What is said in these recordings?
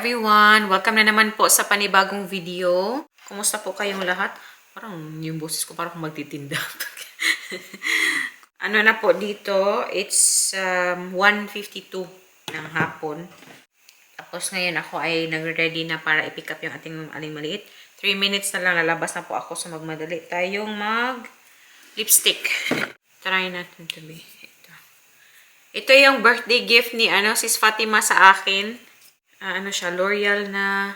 everyone! Welcome na naman po sa panibagong video. Kumusta po kayong lahat? Parang yung boses ko parang magtitinda. Ano na po dito? It's 1:52 ng hapon. Tapos ngayon ako ay nag-ready na para i-pick up yung ating aling maliit. 3 minutes na lang, lalabas na po ako sa magmadali tayong mag-lipstick. Try natin to be. Ito yung birthday gift ni Sis Fatima sa akin. Ano siya, L'Oreal na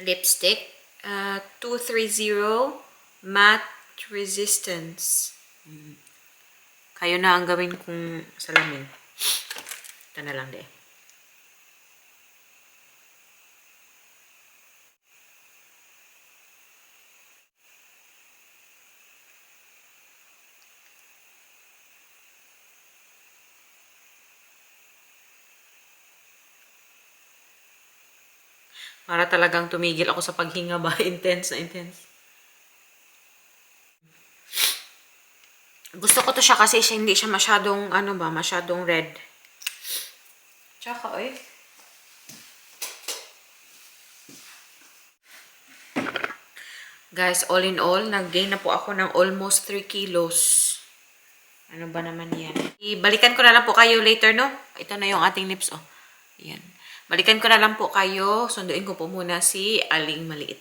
lipstick. 230 Matte Resistance. Kayo na ang gawin kong salamin. Ito na lang din. Para talagang tumigil ako sa paghinga ba? Intense na intense. Gusto ko to siya kasi hindi siya masyadong, masyadong red. Tsaka, Guys, all in all, nag-gain na po ako ng almost 3 kilos. Ano ba naman yan? Ibalikan ko na lang po kayo later, no? Ito na yung ating lips, Ayan. Balikan ko na lang po kayo. Sunduin ko po muna si Aling Maliit.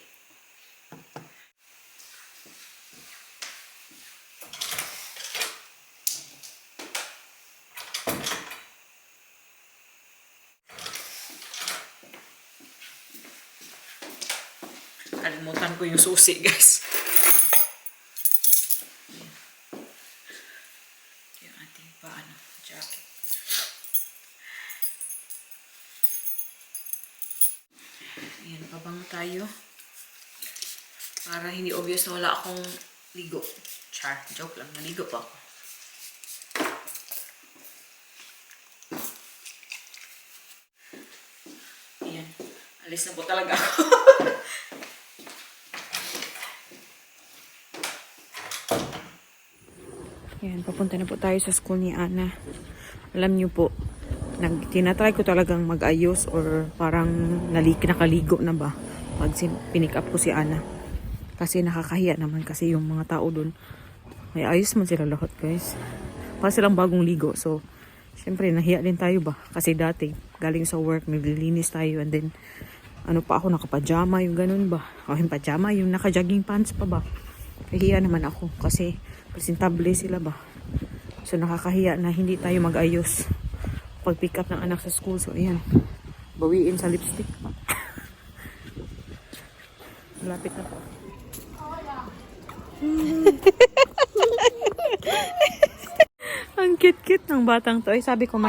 Kalimutan ko yung susi, guys. Yung ating jacket. Ayan, pabango tayo. Para hindi obvious na wala akong ligo. Char, joke lang. Naligo pa ako. Ayan. Alis na po talaga ako. Ayan, papunta na po tayo sa school ni Ana. Alam niyo po, tinatry ko talagang mag-ayos or parang nakaligo na ba pag pinick up ko si Ana. Kasi nakakahiya naman kasi yung mga tao dun. May ayos man sila lahat, guys. Para silang bagong ligo. So, syempre, nahiya din tayo ba? Kasi dati, galing sa work, naglilinis tayo and then, ako, nakapajama, yung ganun ba? O, yung pajama, yung naka-jogging pants pa ba? Kahiya naman ako kasi presentable sila ba? So, nakakahiya na hindi tayo mag-ayos pag pick up ng anak sa school. So, ayan. Bawiin sa lipstick. Malapit na po. Ang cute-cute ng batang to. Sabi ko,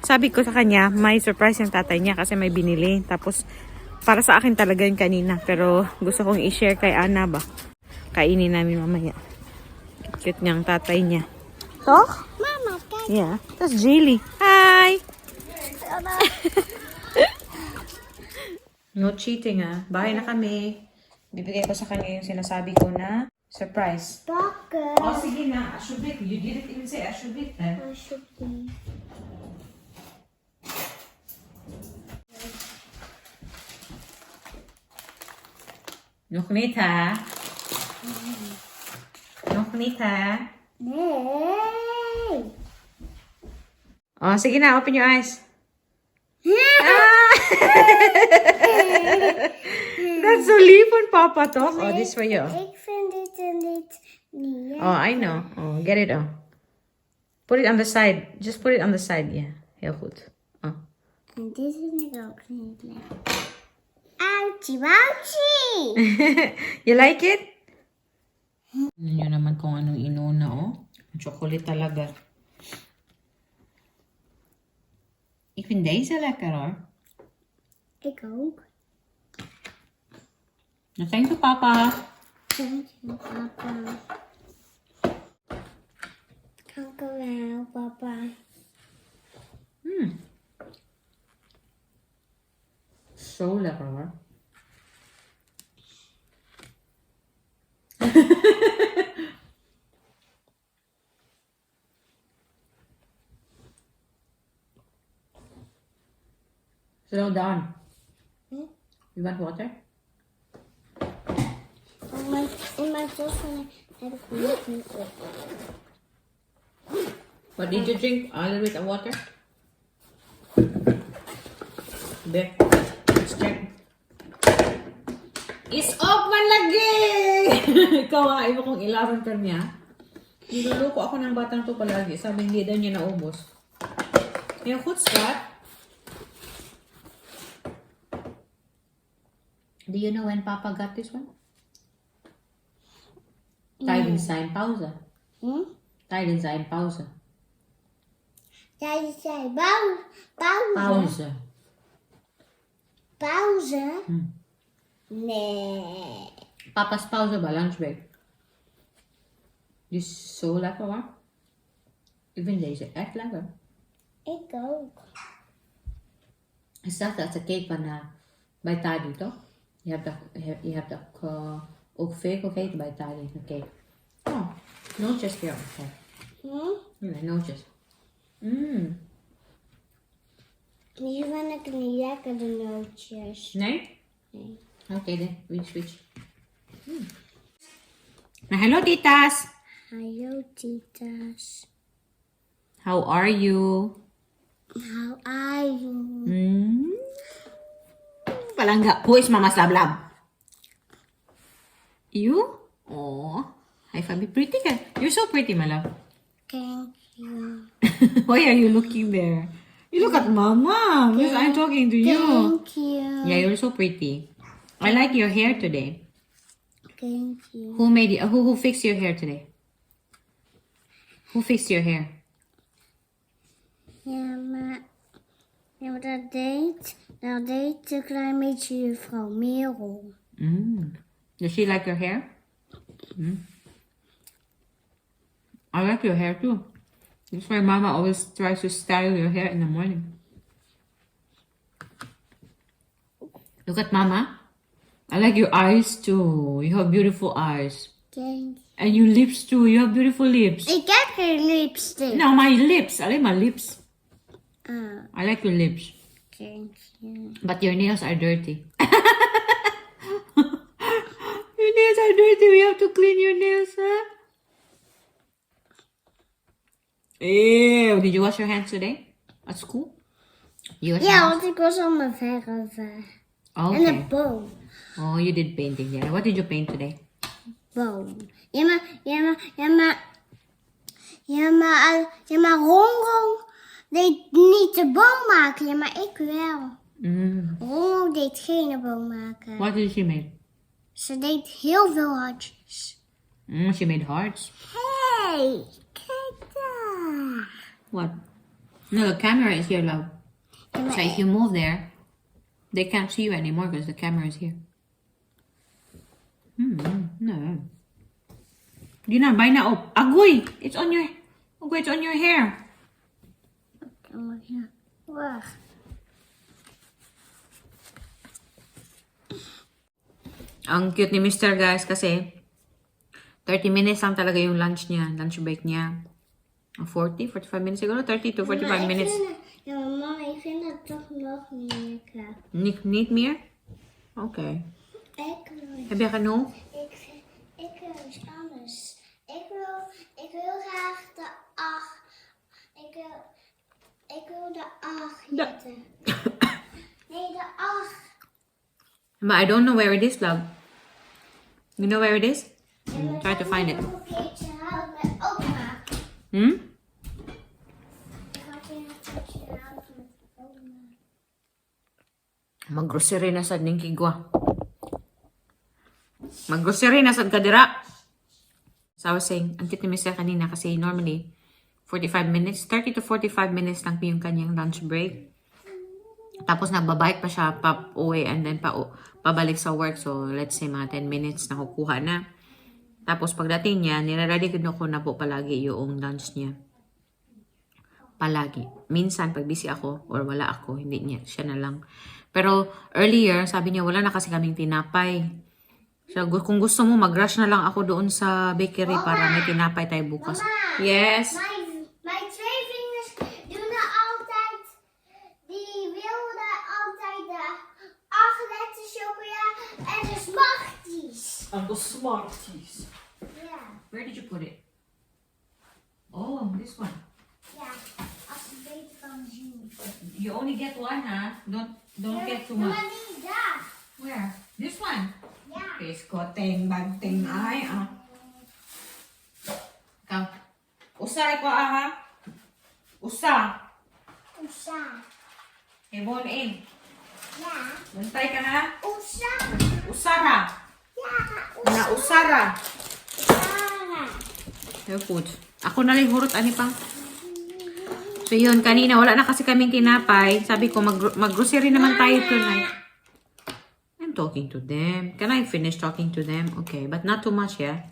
Sabi ko sa kanya, may surprise yung tatay niya kasi may binili. Tapos, para sa akin talaga yung kanina. Pero, gusto kong i-share kay Ana ba? Kainin namin mamaya. Cute niyang tatay niya. Toch? Mama, yeah, that's Jaylee. Hi! No cheating, Bahay na kami. Bibigay ko sa kanya yung sinasabi ko na surprise. Doctor. Oh, sige na. Ashubit. You didn't even say Ashubit, then. I should be. Nuknit, ha? Nuknit, ha? Hey. Oh, sige na. Open your eyes. That's so lipon, Papa, to. Oh, this for you. Ik vind dit niet. Oh, I know. Oh, get it. Put it on the side. Just put it on the side. Yeah. Heel goed. Oh. En dit vind ik ook niet lekker. Ouchie, wouchie. You like it? Nyo naman kung anong inuna, Chocolate talaga. Ik vind deze lekker, hoor. Ik ook. Thank you, Papa. Dank je, papa. Dank u wel, papa. Zo lekker, hoor. Slow down. Hmm? You want water? In mijn volgende heb ik nog niet op. But did you drink a little bit of water? There. Let's check. It's open lagi! Ikaw nga, iba kong ilaban ka niya. Niluluko ako ng batang to palagi. Sabi hindi daw niya naubos. Yung what's that? Do you know when Papa got this one? Tijdens zijn pauze. Tijdens zijn pauze. Jij zei pauze. Pauze. Pauze? Nee. Papa's pauze ba? Lunch break. Die is zo lekker hoor. Ik vind deze echt lekker. Ik ook. Ik zag dat de cake van bij Tadi toch? Je hebt dat ook veel gegeten bij Tadi, de cake. Oh, nootjes hier. Nee, nootjes. Die vind ik niet lekker, de nootjes. Nee? Nee. Oké, dan we switch. Nou, hello titas. Hallo, titas. How are you? How are you? Palangga. Who is Mama's Lablab? You? Oh, hi Fabi. Pretty ka. You're so pretty, my love. Thank you. Why are you looking there? You look at Mama. Because I'm talking to you. Thank you. Yeah, you're so pretty. I like your hair today. Thank you. Who made it? Who fixed your hair today? Who fixed your hair? Ja, maar dat deed een klein beetje juffrouw Merel. Does she like your hair? I like your hair too. That's why Mama always tries to style your hair in the morning. Look at Mama. I like your eyes too. You have beautiful eyes. Thanks. And your lips too. You have beautiful lips. Ik heb geen lipstick. No, my lips. I like my lips. Oh, I like your lips. thank you. But your nails are dirty. Your nails are dirty. We have to clean your nails, huh? Ew. Did you wash your hands today? At school? You wash your Ja, hands? want ik was al mijn verven. Oh, En okay. een boom. Oh, you did painting there. What did you paint today? Boom. Maar Ronron deed niet de boom maken. Ja, maar ik wel. Ronron deed geen boom maken. What did she make? Ze deed heel veel hartjes. She made hearts. Hey, kijk daar. What? No, the camera is here, love. Ja, maar So if you move there, they can't see you anymore because the camera is here. No. Di na, bijna op. Agoy! It's on your... Agoy, it's on your hair. Wacht. Ang cute ni Mr. guys kasi 30 minutes lang talaga yung lunch niya. Lunch break niya. 45 minutes siguro. 30 to 45 minutes. Ja, maar mama, ik vind het toch nog niet lekker. Niet meer? Oké. Heb je genoeg? Ik wil iets anders. Ik wil graag de 8. Ik wil de 8 zetten. Nee, de 8. But I don't know where it is, love. You know where it is? Try to find it. Ik ga een keertje halen met oma. Hmm? Ik ga een keertje halen met oma. Mag-grocery na sad ning kigwa. Mag-grocery na sad kadira. So I was saying, ang cute ni Mr. kanina kasi normally 45 minutes, 30 to 45 minutes lang yung kanyang lunch break. Tapos nagbabike pa siya pa uwi and then pabalik sa work. So let's say mga 10 minutes na kukuha na. Tapos pagdating niya, nire-ready ko na po palagi yung lunch niya. Palagi. Minsan pag busy ako or wala ako, hindi niya, siya na lang. Pero earlier, sabi niya wala na kasi kaming tinapay. So kung gusto mo, mag-rush na lang ako doon sa bakery para may tinapay tayo bukas. Mama, Yes. Mijn twee vingers doen dat altijd. Die wilden altijd Smarties. Yeah. Where did you put it? Oh, this one. Yeah. Als het beter kan zien. You only get one, huh? Don't get too much. Maar niet daar. Where? This one. Ja. Piskoteng, bagteng ay, Ikaw. Usa ko, ha? Usa. Oesa. Ibon in. Ja. Bantay ka, ha? Oesa. Usara. Ja. Na usara. Oesa. Your food. Ako na lang hurot, ani pang. So yun, kanina wala na kasi kaming tinapay. Sabi ko, mag-grocery naman tayo tonight. I'm talking to them. Can I finish talking to them? Okay, but not too much, yeah?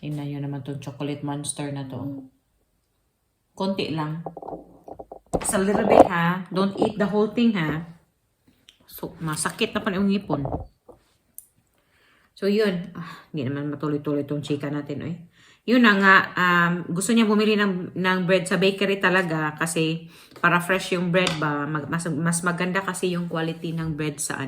Tingnan nyo naman tong chocolate monster na to. Konti lang. It's a little bit, ha? Don't eat the whole thing, ha? So, masakit na pa yung ngipon. So, yun. Hindi naman matuloy-tuloy tong chika natin, eh. Yun na nga, gusto niya bumili ng bread sa bakery talaga kasi para fresh yung bread ba, mas maganda kasi yung quality ng bread sa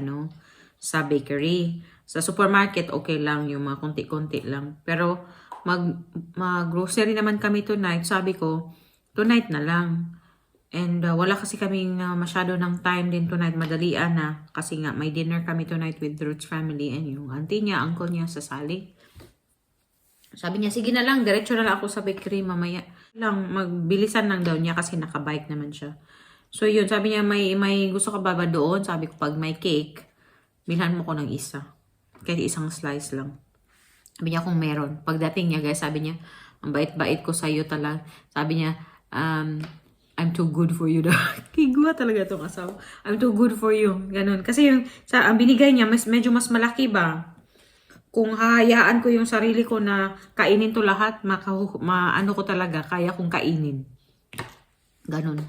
sa bakery. Sa supermarket, okay lang yung mga konti-konti lang. Pero mag-grocery naman kami tonight. Sabi ko, tonight na lang. And wala kasi kaming masyado ng time din tonight. Madalian na. Kasi nga, may dinner kami tonight with Ruth's family and yung auntie niya, uncle niya sasali. Sabi niya, sige na lang, diretso na lang ako sa bakery mamaya. Lang, magbilisan lang daw niya kasi nakabike naman siya. So yun, sabi niya, may gusto ka ba doon? Sabi ko, pag may cake, bilhan mo ko ng isa. Kahit isang slice lang. Sabi niya kung meron. Pagdating niya, guys, sabi niya, ang bait-bait ko sa'yo talaga. Sabi niya, I'm too good for you. Kigwa talaga itong asawa. I'm too good for you. Ganun. Kasi yung, ang binigay niya, medyo mas malaki ba? Kung hahayaan ko yung sarili ko na kainin to lahat, ano ko talaga, kaya kong kainin. Ganun.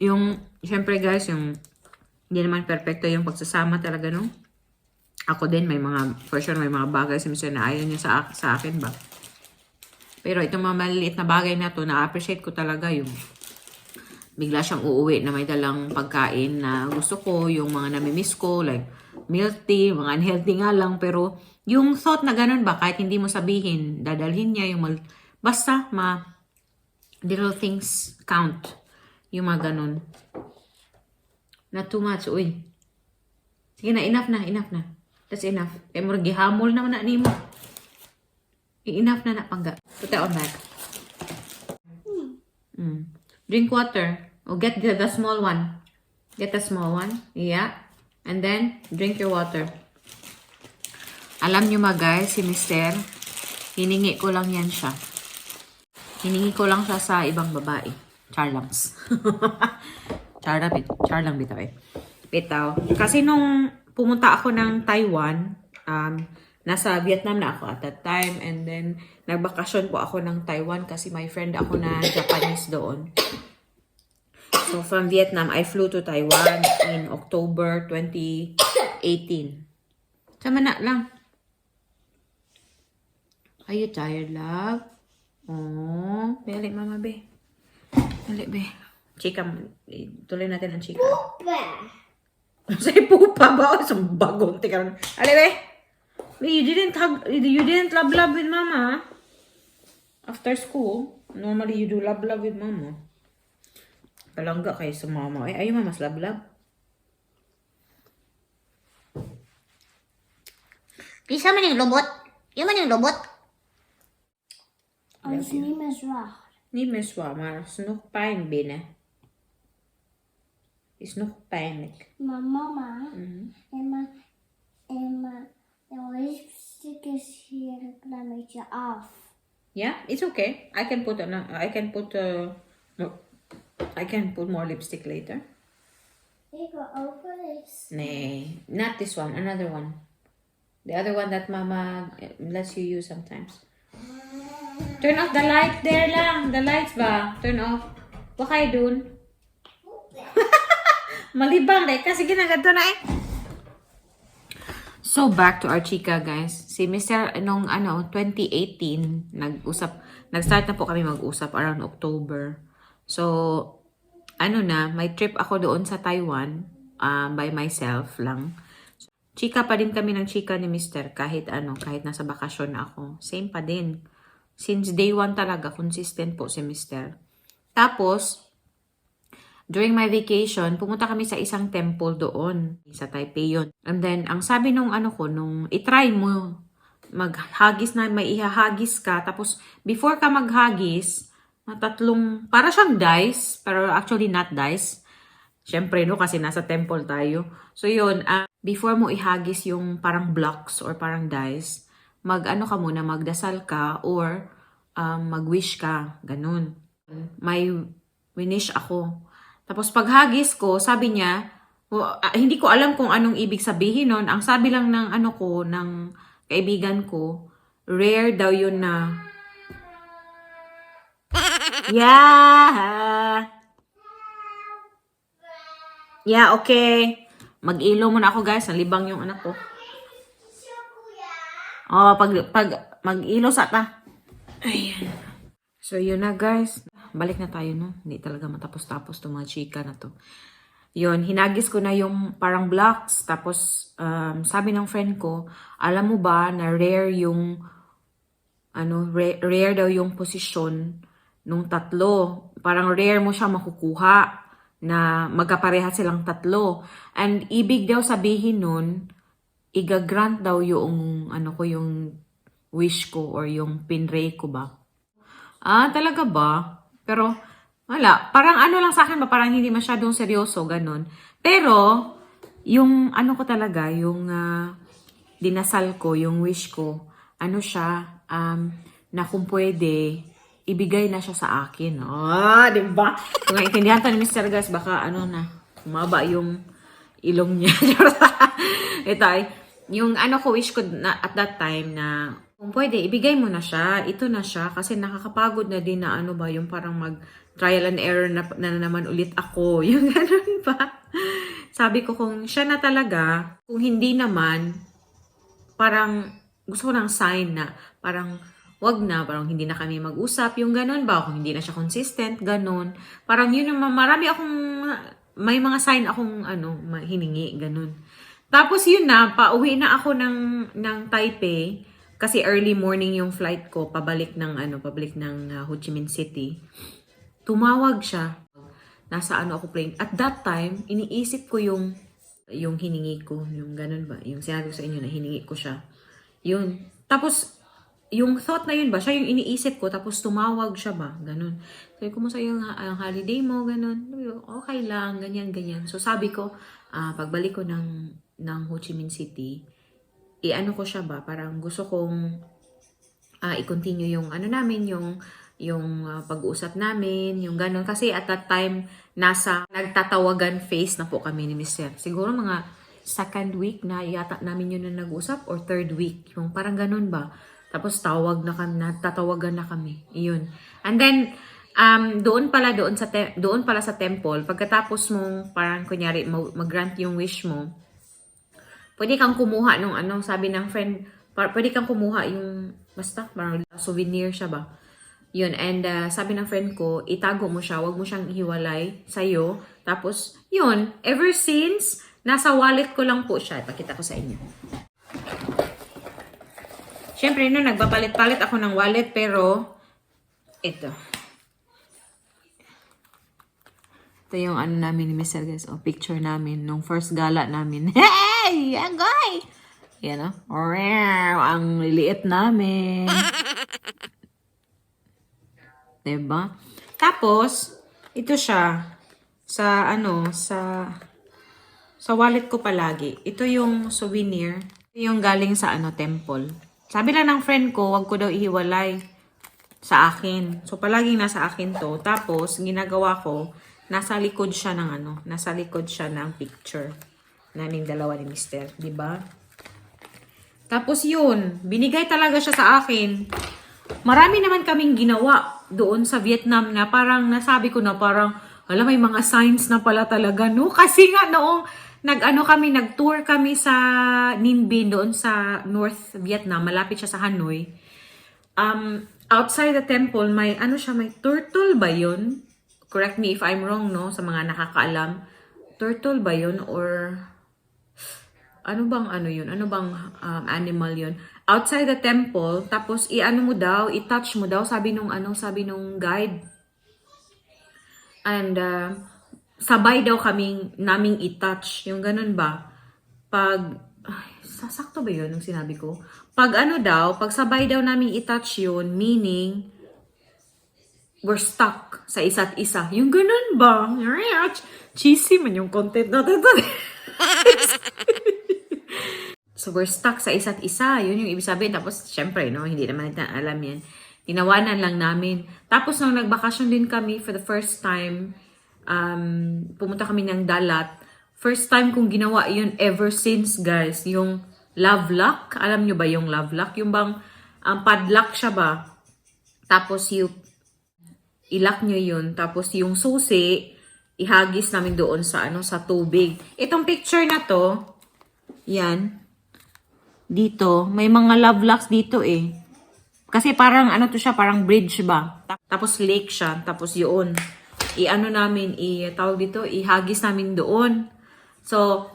Yung, syempre guys, yung, hindi naman perfecto yung pagsasama talaga, no? Ako din, for sure, may mga bagay si Mr. na ayaw niya sa akin ba? Pero itong mga maliliit na bagay na to, na-appreciate ko talaga yung bigla siyang uuwi na may dalang pagkain na gusto ko, yung mga namimiss ko, like, milk tea, mga unhealthy nga lang, pero yung thought na ganun ba, kahit hindi mo sabihin, dadalhin niya yung basta, little things count. Yung mga ganun. Not too much, uy. Sige na, enough na. That's enough. Kaya mo gihamol naman na ni mo. Enough na pangga. Put that on back. Drink water. Or get the small one. Get the small one. Yeah. And then, drink your water. Alam nyo guys, si Mister, hiningi ko lang yan siya. Hiningi ko lang siya sa ibang babae. Charlangs. Char lang bitaw eh. Bitaw. Kasi nung pumunta ako ng Taiwan, nasa Vietnam na ako at that time. And then, nagbakasyon po ako ng Taiwan kasi may friend ako na Japanese doon. So, from Vietnam, I flew to Taiwan in October 2018. Sama na lang. Are you tired, love? Oh, dali, mama, be. Dali, be. Chika, tuloy natin ang chika. Pupa. Say pupa ba? Isang bagong tika. Dali, be. You didn't love with mama. After school, normally you do love with mama. Palangga kayo sa mama. Ay, ayaw mas lablab. Bisa man yung lobot. Yung man yung lobot. Als niet meer zwaar. Niet meer zwaar, maar het is nog pijn binnen. Het is nog pijnlijk. Maar mama, en mijn lipstick is hier een klein beetje af. Yeah, it's okay. I can put more lipstick later. Ik wil ook een lipstick. Nee, not this one. Another one. The other one that mama lets you use sometimes. Turn off the light there lang. The lights ba? Turn off. What kayo dun? Malibang deh. Kasi ginaganto na eh. So, back to our chika, guys. Si Mr. nung 2018, nag-start na po kami mag-usap around October. So, may trip ako doon sa Taiwan by myself lang. chika pa din kami ng chika ni Mister kahit kahit nasa bakasyon na ako. Same pa din. Since day one talaga, consistent po si Mister. Tapos, during my vacation, pumunta kami sa isang temple doon. Sa Taipei yun. And then, ang sabi nung nung itry mo, maghagis na, may ihahagis ka. Tapos, before ka maghagis, para siyang dice, pero actually not dice. Siyempre, no, kasi nasa temple tayo. So, yun, before mo ihagis yung parang blocks or parang dice, ka muna, magdasal ka or mag-wish ka. Ganun. May winish ako. Tapos paghagis ko, sabi niya, hindi ko alam kung anong ibig sabihin nun. Ang sabi lang ng ng kaibigan ko, rare daw yun na, yeah! Yeah, okay. Mag-ilo muna ako, guys. Nalibang yung anak ko. Oh, pag mag-ilo sa ta. Ayan. So, yun na, guys. Balik na tayo, no? Hindi talaga matapos-tapos itong mga chika na to. Yun, hinagis ko na yung parang blocks. Tapos, sabi ng friend ko, alam mo ba na rare yung, rare daw yung posisyon nung tatlo. Parang rare mo siya makukuha na magkapareha silang tatlo. And ibig daw sabihin nun, igagrant daw yung, yung wish ko or yung pinray ko ba. Talaga ba? Pero, wala. Parang lang sa akin ba, parang hindi masyadong seryoso, ganun. Pero, yung ko talaga, yung dinasal ko, yung wish ko, siya, na kung pwede, ibigay na siya sa akin. Diba? Kung naintindihan to ni Mr. Gas, baka humaba yung ilong niya. Ito ay, yung wish ko na, at that time na, kung pwede, ibigay mo na siya. Ito na siya. Kasi nakakapagod na din na yung parang mag-trial and error na naman ulit ako. Yung ganun pa. Sabi ko kung siya na talaga, kung hindi naman, parang gusto ko ng sign na parang wag na, parang hindi na kami mag-usap. Yung ganun ba? Kung hindi na siya consistent, ganun. Parang yun yung may mga sign akong hiningi, ganun. Tapos yun na, pauwi na ako ng Taipei. Kasi early morning yung flight ko, pabalik ng Ho Chi Minh City. Tumawag siya. Nasa ako plane. At that time, iniisip ko yung hiningi ko. Yung ganun ba? Yung sinabi ko sa inyo na hiningi ko siya. Yun. Tapos, yung thought na yun ba? Siya yung iniisip ko. Tapos tumawag siya ba? Ganun. Sabi ko, kumusta yung holiday mo? Ganun. Okay lang. Ganyan, ganyan. So sabi ko, pagbalik ko ng Ho Chi Minh City, ko siya ba? Parang gusto kong i-continue yung namin, yung pag-uusap namin, yung gano'n. Kasi at that time, nasa nagtatawagan phase na po kami ni Mr. Siguro mga second week na yata namin yun na nag-usap or third week. Yung parang gano'n ba? Tapos tatawagan na kami. Iyon. And then, doon pala sa temple, pagkatapos mong parang kunyari mag-grant yung wish mo, pwede kang kumuha nung sabi ng friend, pwede kang kumuha yung, basta, parang souvenir siya ba? Yun, and sabi ng friend ko, itago mo siya, wag mo siyang ihiwalay sa'yo. Tapos, yun, ever since, nasa wallet ko lang po siya. Ipakita ko sa inyo. Siyempre, nagpapalit-palit ako ng wallet, pero, ito. Ito yung namin ni Mr. Guys, picture namin, nung first gala namin. Hey! Agay! Yan ang liliit namin. Diba? Tapos, ito siya, sa wallet ko palagi. Ito yung souvenir. Ito yung galing sa temple. Sabi lang ng friend ko, wag ko daw ihiwalay sa akin. So, palaging nasa akin to. Tapos, ginagawa ko, nasa likod siya ng picture naming dalawa ni Mister, di ba? Tapos yun, binigay talaga siya sa akin. Marami naman kaming ginawa doon sa Vietnam na parang nasabi ko na parang, may mga signs na pala talaga, no? Kasi nga noong nag-tour kami sa Ninh Binh doon sa North Vietnam, malapit siya sa Hanoi. Outside the temple, may may turtle ba yun? Correct me if I'm wrong, no? Sa mga nakakaalam. Turtle ba yun? Or ano bang ano yun? Ano bang animal yun? Outside the temple, tapos i-ano mo daw, i-touch mo daw, sabi nung guide. And sabay daw naming i-touch. Yung ganun ba? Pag, sasakto ba yun yung sinabi ko? Pag ano daw, pag sabay daw naming i-touch yun, meaning, we're stuck sa isa't isa. Yung ganun ba? Cheesy man yung content natin to. So, we're stuck sa isa't isa. Yun yung ibig sabihin. Tapos, syempre, no, hindi naman natin alam yan. Tinawanan lang namin. Tapos, nung nagbakasyon din kami for the first time, pumunta kami ng Dalat. First time kong ginawa yun ever since, guys. Yung love lock. Alam nyo ba yung love lock? Yung bang padlock siya ba? Tapos, yung ilock nyo yun. Tapos, yung susi, ihagis namin doon sa, sa tubig. Itong picture na to, yan. Dito, may mga love locks dito eh. Kasi parang ano to siya, parang bridge ba? Tapos lake siya, tapos yun. Namin, tawag dito, ihagis namin doon. So,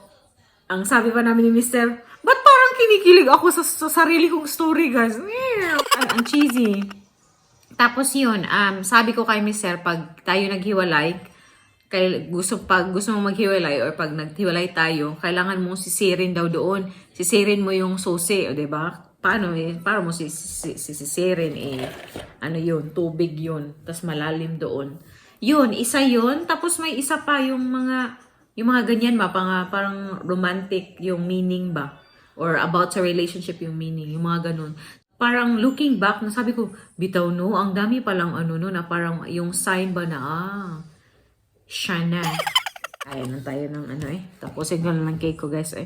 ang sabi pa namin ni Mr., ba't parang kinikilig ako sa sarili kong story, guys? Ang cheesy. Tapos yun, sabi ko kay Mr., pag tayo naghiwalay, pag gusto mong maghiwalay or pag naghiwalay tayo, kailangan mo sisirin daw doon. Sisirin mo yung susi, o diba? Paano mo sisirin ano yun, tubig yun, tas malalim doon. Yun, isa yun, tapos may isa pa yung mga ganyan ba, parang romantic yung meaning ba? Or about sa relationship yung meaning, yung mga ganun. Parang looking back, nasabi ko, bitaw no, ang dami palang na parang yung sign ba na, siya na. Ayan na tayo ng tapusin ko lang ng cake ko, guys,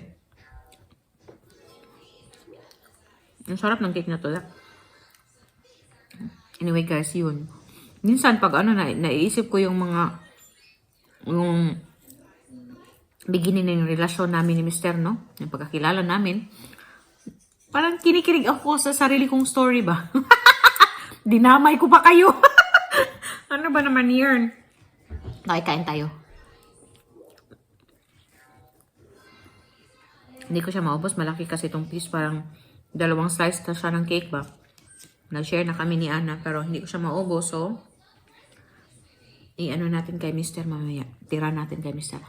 Ang sarap ng cake na to, Anyway, guys, yun. Minsan, pag naiisip ko yung beginning ng relasyon namin ni Mr., no? Yung pagkakilala namin. Parang kinikilig ako sa sarili kong story ba? Dinamay ko pa kayo. Ano ba naman yun? Okay, kain tayo. Hindi ko siya maubos. Malaki kasi itong piece. Parang 2 slice na siya ng cake ba? Nag-share na kami ni Ana. Pero hindi ko siya maubos. So, i-ano natin kay Mr. mamaya. Tira natin kay Mr.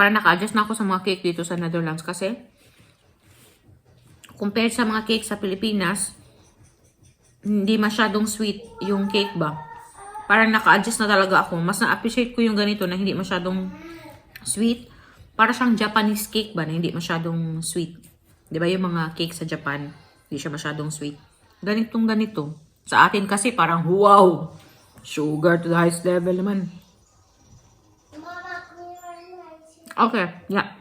Parang naka-adjust na ako sa mga cake dito sa Netherlands kasi compared sa mga cake sa Pilipinas, hindi masyadong sweet yung cake ba. Parang naka-adjust na talaga ako. Mas na-appreciate ko yung ganito na hindi masyadong sweet. Para siyang Japanese cake ba na hindi masyadong sweet. Di ba yung mga cake sa Japan, hindi siya masyadong sweet. Ganito. Sa atin kasi parang wow! Sugar to the highest level naman. Okay, yeah.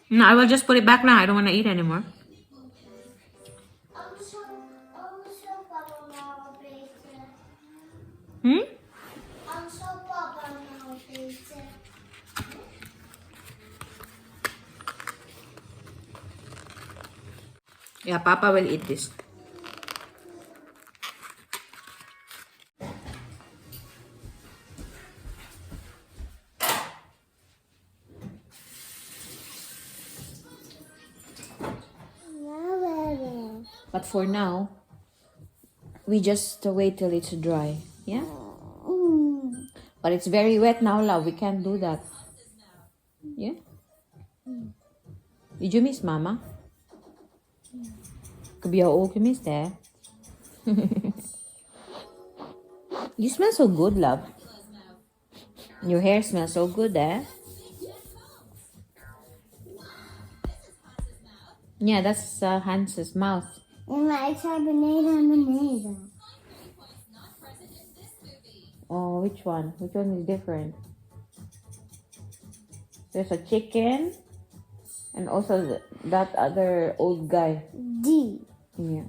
No, I will just put it back now. I don't want to eat anymore. Yeah, Papa will eat this. But for now, we just wait till it's dry. Yeah? But it's very wet now, love. We can't do that. Yeah? Did you miss Mama? Could be how old you missed there. You smell so good, love. Your hair smells so good, Yeah, that's Hans's mouth. En maar ik zei beneden. Oh, which one? Which one is different? There's a chicken and also that other old guy. Die. Yeah.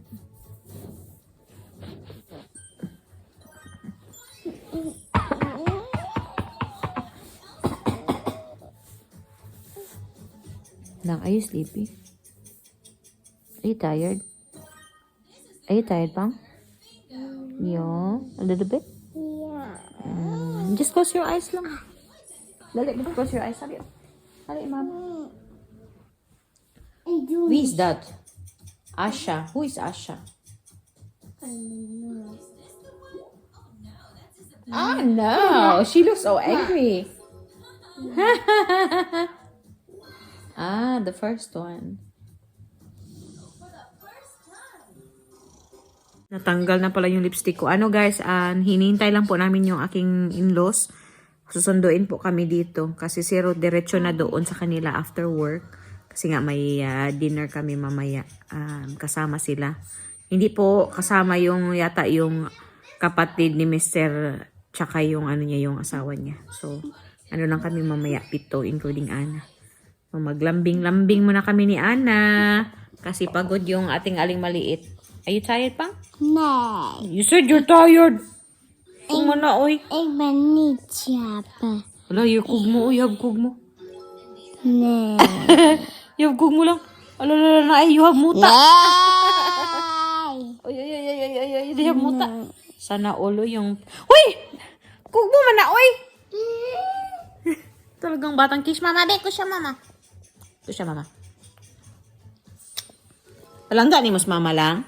Now, are you sleepy? Are you tired? Are you tired, Pang? Yeah, a little bit. Yeah. Just close your eyes lang. Dali, close your eyes. Dali. Dali, ma'am. I do. Who is that? Asha. Who is Asha? I don't know. Oh no, she looks so angry. Ah, the first one. Natanggal na pala yung lipstick ko. Ano guys, hinihintay lang po namin yung aking in-laws. Susunduin po kami dito kasi zero diretso na doon sa kanila after work. Kasi nga may dinner kami mamaya. Kasama sila. Hindi po kasama yung yata yung kapatid ni Mr. Tsaka yung ano niya, yung asawa niya. So, ano lang kami mamaya, 7 including Ana. So, maglambing-lambing muna kami ni Ana. Kasi pagod yung ating aling maliit. Are you tired, Pang? No. You said you're tired. Kumana, oy. Ik ben niet slapen. Wala, yukog mo, oy. Habkog mo. Nee. Yabkog mo lang. Alala na, ay, yuhab muta. Nee. Oy, ay, ay, ay, ay, ay, ay, yuhab muta. Sana ulo yung... Uy! Kug mo man na, oy! Talagang batang kiss. Mama, be, ko siya, mama. Ko siya, mama. Palangga ni mas mama lang.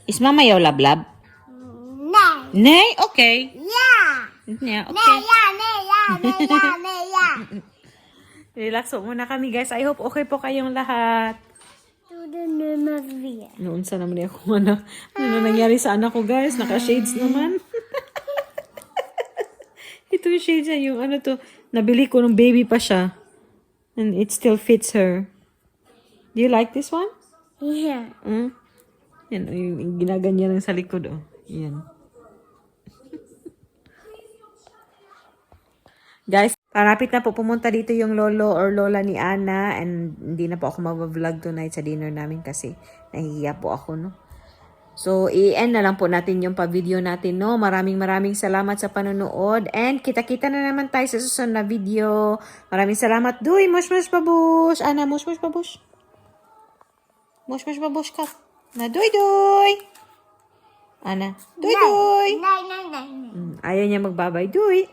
Is mama yaw lablab? Nee. Nay, okay. Ja. Yeah, okay. Nee, ja, nee, ja, nee, ja, nee, ja. Relax po muna kami, guys. I hope okay po kayong lahat. Doe de nummer 4. Noon sa naman ako, ano nangyari sa anak ko, guys? Naka-shades naman. Ito yung shades niya, yung ano to, nabili ko nung baby pa siya. And it still fits her. Do you like this one? Ja. Yan, yung ginaganyan lang sa likod, oh. Yan. Guys, parapit na po pumunta dito yung lolo or lola ni Ana and hindi na po ako mag-vlog tonight sa dinner namin kasi nahihiya po ako, no? So, i-end na lang po natin yung pa-video natin, no? Maraming salamat sa panonood and kita-kita na naman tayo sa susunod na video. Maraming salamat. Duy, mush babush. Ana, mush babush. Mush babush ka. Na, duy. Ana, duy. Nee, nee, nee, nee. Ayaw niya magbabay. Duy.